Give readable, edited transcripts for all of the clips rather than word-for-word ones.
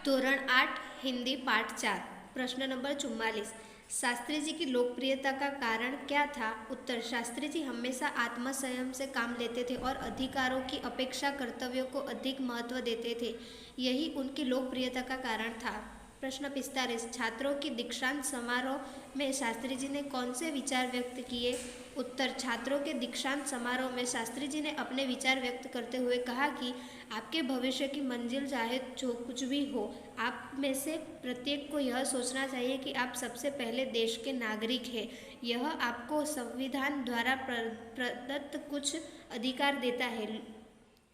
धोरण 8 हिंदी पाठ 4। प्रश्न नंबर 44। शास्त्री जी की लोकप्रियता का कारण क्या था? उत्तर, शास्त्री जी हमेशा आत्मसंयम से काम लेते थे और अधिकारों की अपेक्षा कर्तव्यों को अधिक महत्व देते थे। यही उनकी लोकप्रियता का कारण था। प्रश्न 45। छात्रों की दीक्षांत समारोह में शास्त्री जी ने कौन से विचार व्यक्त किए? उत्तर, छात्रों के दीक्षांत समारोह में शास्त्री जी ने अपने विचार व्यक्त करते हुए कहा कि आपके भविष्य की मंजिल चाहे जो कुछ भी हो, आप में से प्रत्येक को यह सोचना चाहिए कि आप सबसे पहले देश के नागरिक हैं। यह आपको संविधान द्वारा प्रदत्त कुछ अधिकार देता है,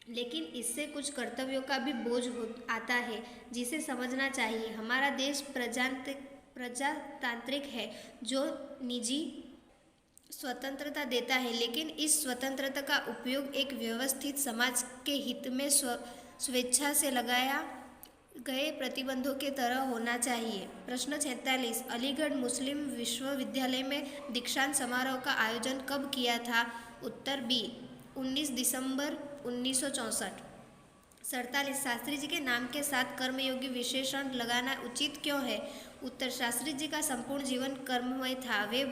लेकिन इससे कुछ कर्तव्यों का भी बोझ आता है, जिसे समझना चाहिए। हमारा देश प्रजातांत्रिक है, जो निजी स्वतंत्रता देता है, लेकिन इस स्वतंत्रता का उपयोग एक व्यवस्थित समाज के हित में स्वेच्छा से लगाया गए प्रतिबंधों की तरह होना चाहिए। प्रश्न 46। अलीगढ़ मुस्लिम विश्वविद्यालय में दीक्षांत समारोह का आयोजन कब किया था? उत्तर बी, 19 दिसंबर 1964। 47। शास्त्री जी के नाम के साथ कर्मयोगी विशेषण लगाना उचित क्यों है? उत्तर, शास्त्री जी का संपूर्ण जीवन कर्ममय था। वे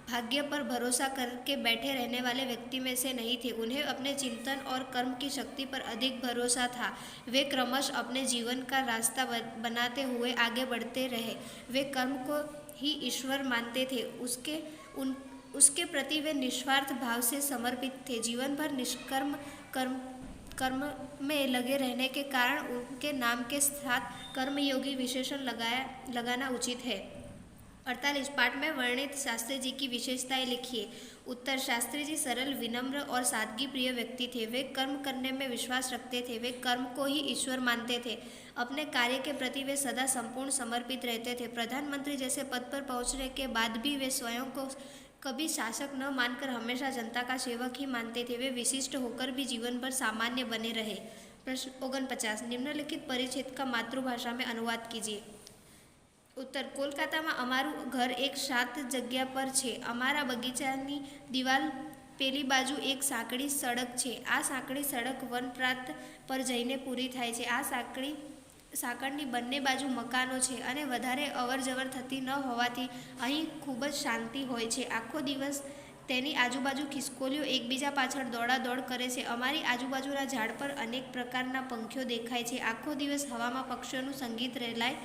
भाग्य पर भरोसा करके बैठे रहने वाले व्यक्ति में से नहीं थे। उन्हें अपने चिंतन और कर्म की शक्ति पर अधिक भरोसा था। वे क्रमश अपने जीवन का रास्ता बनाते हुए आगे बढ़ते रहे। वे कर्म को ही ईश्वर मानते थे। उसके प्रति वे निस्वार्थ भाव से समर्पित थे। जीवन भर निष्कर्म कर्म में लगे रहने के कारण उनके नाम के साथ कर्मयोगी विशेषण लगाना उचित है। 48। पाठ में वर्णित शास्त्री जी की विशेषताएं लिखिए। उत्तर, शास्त्री जी सरल, विनम्र और सादगी प्रिय व्यक्ति थे। वे कर्म करने में विश्वास रखते थे। वे कर्म को ही ईश्वर मानते थे। अपने कार्य के प्रति वे सदा संपूर्ण समर्पित रहते थे। प्रधानमंत्री जैसे पद पर पहुंचने के बाद भी वे स्वयं को कभी शासक न मानकर हमेशा जनता का सेवक ही मानते थे। वे विशिष्ट होकर भी जीवन भर सामान्य बने रहे। प्रश्न 49। निम्नलिखित परिच्छेद का मातृभाषा में अनुवाद कीजिए। उत्तर, कोलकाताમાં અમારું ઘર એક શાંત જગ્યા પર છે. અમારા બગીચાની દિવાલ પેલી બાજુ એક સાંકડી સડક છે. આ સાંકડી સડક વનપ્રાંત પર જઈને પૂરી થાય છે. આ સાંકળની બંને બાજુ મકાનો છે અને વધારે અવરજવર થતી ન હોવાથી અહીં ખૂબ જ શાંતિ હોય છે. આખો દિવસ તેની આજુબાજુ ખિસકોલીઓ એકબીજા પાછળ દોડાદોડ કરે છે. અમારી આજુબાજુના ઝાડ પર અનેક પ્રકારના પંખીઓ દેખાય છે. આખો દિવસ હવામાં પક્ષીઓનું સંગીત રહેલાય